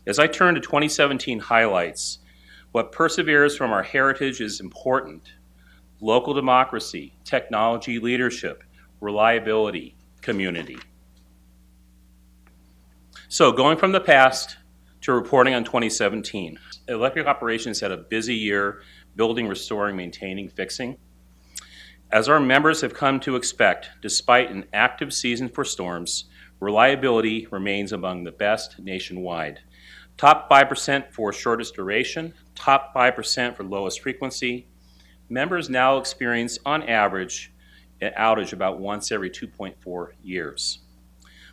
As I turn to 2017 highlights, what perseveres from our heritage is important: local democracy, technology leadership, reliability, community. So going from the past to reporting on 2017, electric operations had a busy year building, restoring, maintaining, fixing. As our members have come to expect, despite an active season for storms, reliability remains among the best nationwide. Top 5% for shortest duration, top 5% for lowest frequency. Members now experience, on average, an outage about once every 2.4 years.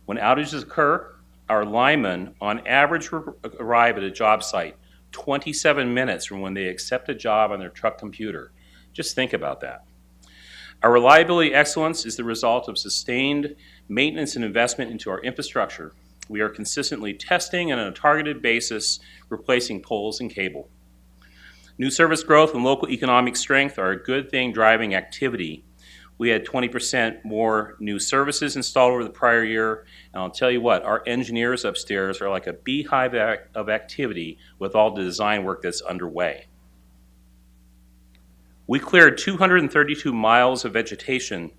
When outages occur, our linemen, on average, arrive at a job site 27 minutes from when they accept a job on their truck computer. Just think about that. Our reliability excellence is the result of sustained maintenance and investment into our infrastructure. We are consistently testing and on a targeted basis replacing poles and cable. New service growth and local economic strength are a good thing driving activity. We had 20% more new services installed over the prior year. And I'll tell you what, our engineers upstairs are like a beehive of activity with all the design work that's underway. We cleared 232 miles of vegetation,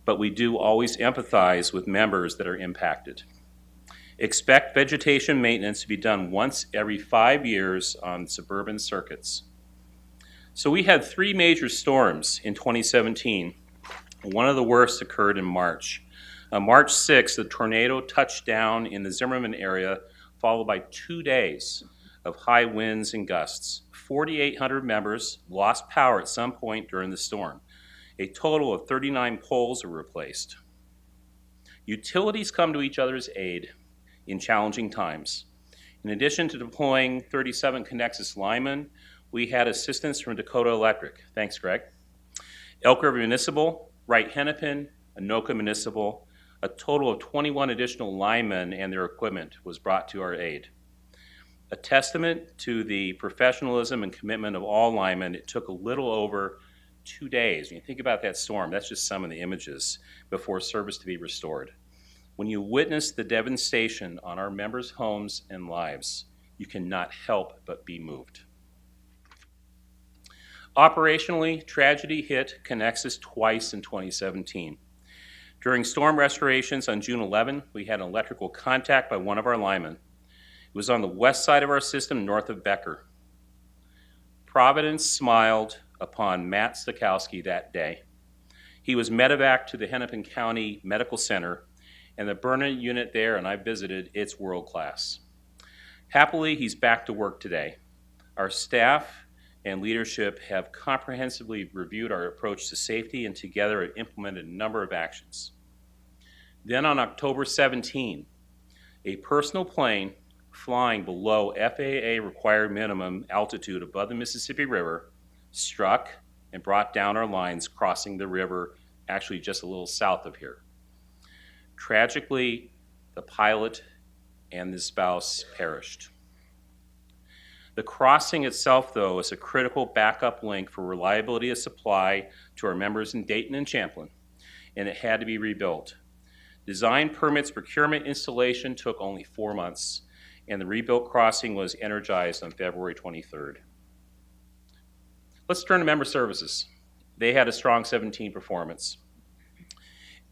but we do always empathize with members that are impacted. Expect vegetation maintenance to be done once every 5 years on suburban circuits. So we had 3 major storms in 2017. One of the worst occurred in March. On March 6th, the tornado touched down in the Zimmerman area, followed by 2 days of high winds and gusts. 4,800 members lost power at some point during the storm. A total of 39 poles were replaced. Utilities come to each other's aid in challenging times. In addition to deploying 37 Connexus linemen, we had assistance from Dakota Electric. Thanks, Greg. Elk River Municipal, Wright-Hennepin, Anoka Municipal. A total of 21 additional linemen and their equipment was brought to our aid. A testament to the professionalism and commitment of all linemen, it took a little over 2 days. When you think about that storm, that's just some of the images before service to be restored. When you witness the devastation on our members' homes and lives, you cannot help but be moved. Operationally, tragedy hit Connexus twice in 2017. During storm restorations on June 11, we had an electrical contact by one of our linemen. It was on the west side of our system, north of Becker. Providence smiled upon Matt Stokowski that day. He was medevaced to the Hennepin County Medical Center, and the burn-in unit there, and I visited, it's world class. Happily, he's back to work today. Our staff and leadership have comprehensively reviewed our approach to safety and together have implemented a number of actions. Then on October 17, a personal plane flying below FAA required minimum altitude above the Mississippi River struck and brought down our lines crossing the river, actually just a little south of here. Tragically, the pilot and the spouse perished. The crossing itself, though, is a critical backup link for reliability of supply to our members in Dayton and Champlin, and it had to be rebuilt. Design, permits, procurement, installation took only 4 months, and the rebuilt crossing was energized on February 23rd. Let's turn to member services. They had a strong 17 performance.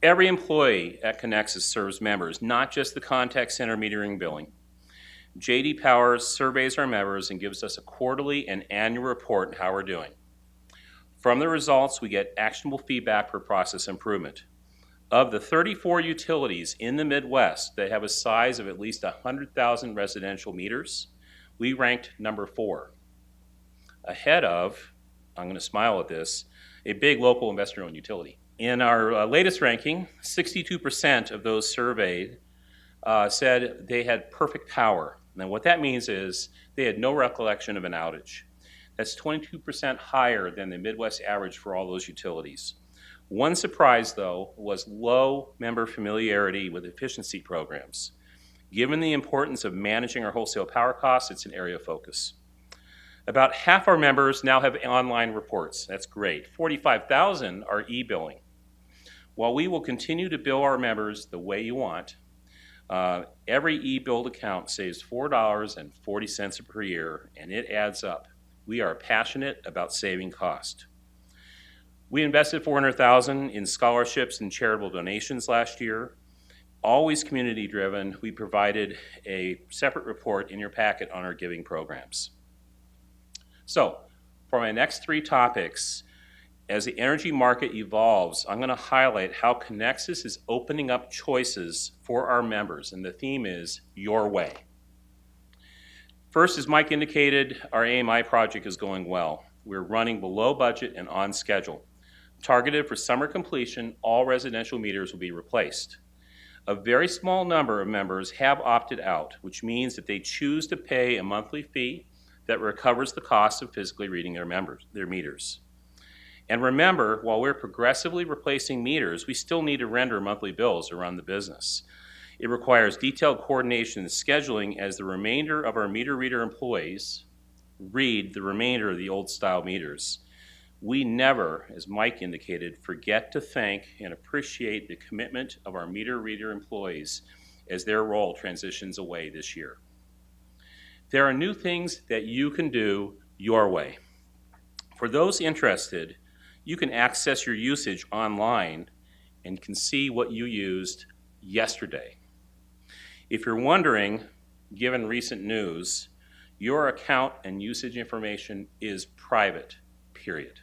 Every employee at Connexus serves members, not just the contact center metering billing. J.D. Power surveys our members and gives us a quarterly and annual report on how we're doing. From the results, we get actionable feedback for process improvement. Of the 34 utilities in the Midwest that have a size of at least 100,000 residential meters, we ranked number 4. Ahead of, I'm going to smile at this, a big local investor-owned utility. In our latest ranking, 62% of those surveyed said they had perfect power. And what that means is they had no recollection of an outage. That's 22% higher than the Midwest average for all those utilities. One surprise, though, was low member familiarity with efficiency programs. Given the importance of managing our wholesale power costs, it's an area of focus. About half our members now have online reports. That's great. 45,000 are e-billing. While we will continue to bill our members the way you want, Every e-billed account saves $4.40 per year, and it adds up. We are passionate about saving cost. We invested $400,000 in scholarships and charitable donations last year. Always community driven. We provided a separate report in your packet on our giving programs. So, for my next three topics, as the energy market evolves, I'm going to highlight how Connexus is opening up choices for our members, and the theme is Your Way. First, as Mike indicated, our AMI project is going well. We're running below budget and on schedule. Targeted for summer completion, all residential meters will be replaced. A very small number of members have opted out, which means that they choose to pay a monthly fee that recovers the cost of physically reading their meters. And remember, while we're progressively replacing meters, we still need to render monthly bills to run the business. It requires detailed coordination and scheduling as the remainder of our meter reader employees read the remainder of the old style meters. We never, as Mike indicated, forget to thank and appreciate the commitment of our meter reader employees as their role transitions away this year. There are new things that you can do your way. For those interested, you can access your usage online and can see what you used yesterday. If you're wondering, given recent news, your account and usage information is private, period.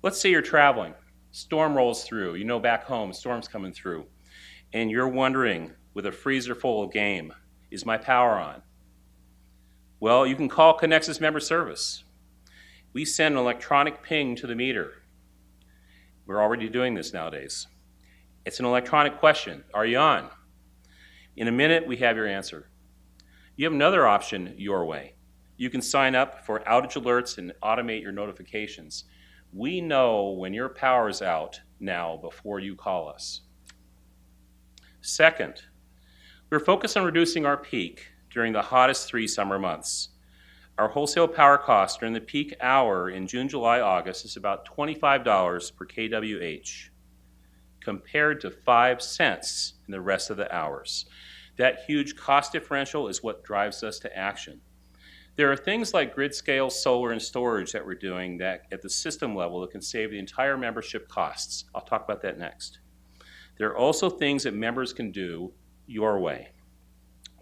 Let's say you're traveling, storm rolls through, you know back home, storm's coming through, and you're wondering, with a freezer full of game, is my power on? Well, you can call Connexus Member Service. We send an electronic ping to the meter. We're already doing this nowadays. It's an electronic question. Are you on? In a minute, we have your answer. You have another option your way. You can sign up for outage alerts and automate your notifications. We know when your power is out now before you call us. Second, we're focused on reducing our peak during the hottest 3 summer months. Our wholesale power cost during the peak hour in June, July, August is about $25 per kWh, compared to 5 cents in the rest of the hours. That huge cost differential is what drives us to action. There are things like grid scale solar and storage that we're doing that at the system level that can save the entire membership costs. I'll talk about that next. There are also things that members can do your way.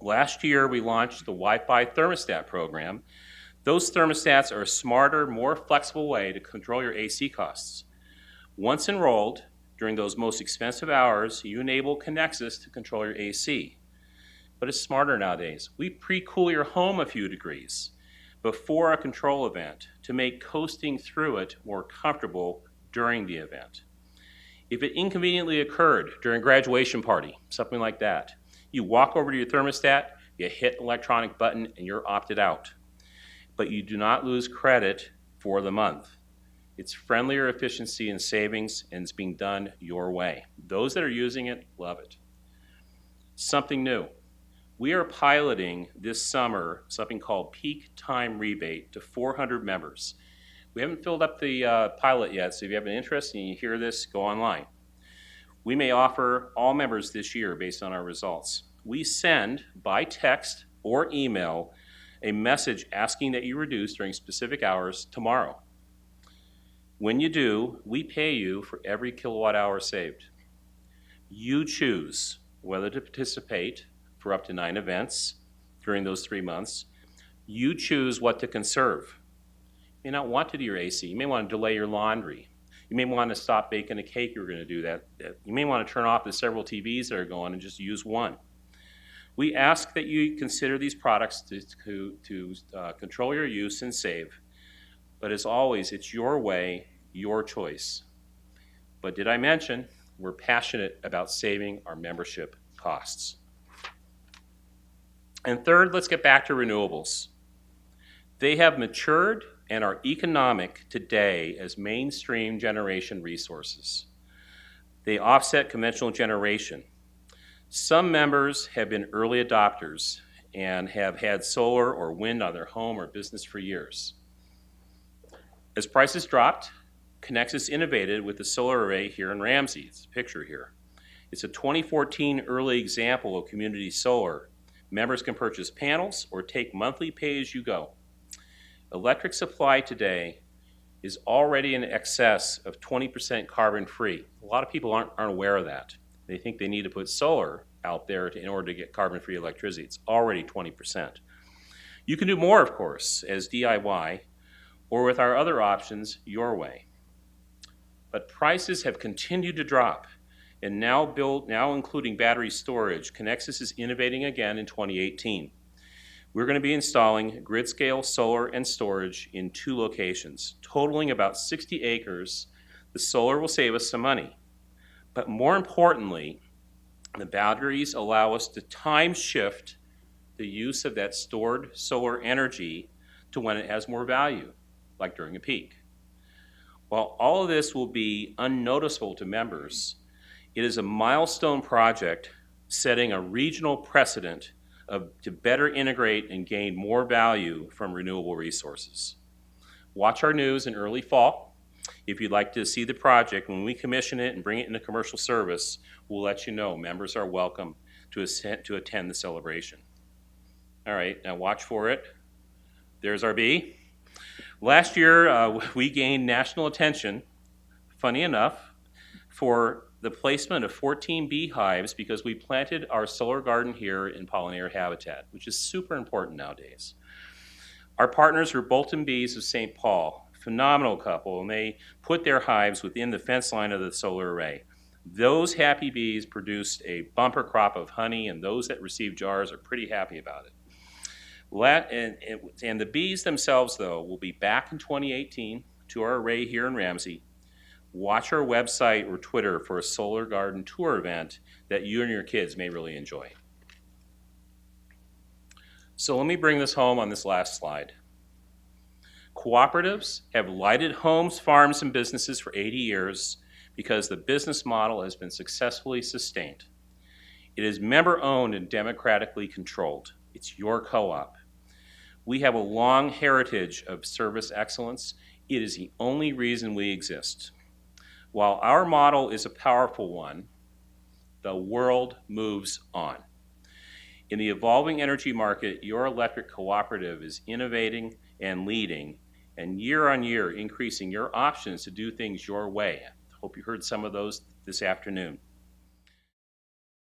Last year, we launched the Wi-Fi thermostat program. Those thermostats are a smarter, more flexible way to control your AC costs. Once enrolled, during those most expensive hours, you enable Connexus to control your AC. But it's smarter nowadays. We pre-cool your home a few degrees before a control event to make coasting through it more comfortable during the event. If it inconveniently occurred during a graduation party, something like that, you walk over to your thermostat, you hit the electronic button, and you're opted out. But you do not lose credit for the month. It's friendlier efficiency and savings, and it's being done your way. Those that are using it love it. Something new. We are piloting this summer something called Peak Time Rebate to 400 members. We haven't filled up the pilot yet, so if you have an interest and you hear this, go online. We may offer all members this year based on our results. We send by text or email a message asking that you reduce during specific hours tomorrow. When you do, we pay you for every kilowatt hour saved. You choose whether to participate for up to 9 events during those 3 months. You choose what to conserve. You may not want to do your AC. You may want to delay your laundry. You may want to stop baking a cake. You're going to do that. You may want to turn off the several TVs that are going and just use one. We ask that you consider these products to control your use and save. But as always, it's your way, your choice. But did I mention we're passionate about saving our membership costs? And third, let's get back to renewables. They have matured and are economic today as mainstream generation resources. They offset conventional generation. Some members have been early adopters and have had solar or wind on their home or business for years. As prices dropped, Connexus innovated with the solar array here in Ramsey. It's a picture here. It's a 2014 early example of community solar. Members can purchase panels or take monthly pay-as-you-go. Electric supply today is already in excess of 20% carbon-free. A lot of people aren't aware of that. They think they need to put solar out there in order to get carbon-free electricity. It's already 20%. You can do more, of course, as DIY, or with our other options, your way. But prices have continued to drop, and now including battery storage, Connexus is innovating again in 2018. We're going to be installing grid-scale solar and storage in 2 locations, totaling about 60 acres. The solar will save us some money. But more importantly, the batteries allow us to time shift the use of that stored solar energy to when it has more value, like during a peak. While all of this will be unnoticeable to members, it is a milestone project setting a regional precedent to better integrate and gain more value from renewable resources. Watch our news in early fall. If you'd like to see the project, when we commission it and bring it into commercial service, we'll let you know. Members are welcome to attend the celebration. All right, now watch for it. There's our bee. Last year, we gained national attention, funny enough, for the placement of 14 beehives because we planted our solar garden here in pollinator habitat, which is super important nowadays. Our partners are Bolton Bees of St. Paul, phenomenal couple, and they put their hives within the fence line of the solar array. Those happy bees produced a bumper crop of honey, and those that received jars are pretty happy about it. And the bees themselves, though, will be back in 2018 to our array here in Ramsey. Watch our website or Twitter for a solar garden tour event that you and your kids may really enjoy. So let me bring this home on this last slide. Cooperatives have lighted homes, farms, and businesses for 80 years because the business model has been successfully sustained. It is member-owned and democratically controlled. It's your co-op. We have a long heritage of service excellence. It is the only reason we exist. While our model is a powerful one, the world moves on. In the evolving energy market, your electric cooperative is innovating and leading, and year on year increasing your options to do things your way. I hope you heard some of those this afternoon.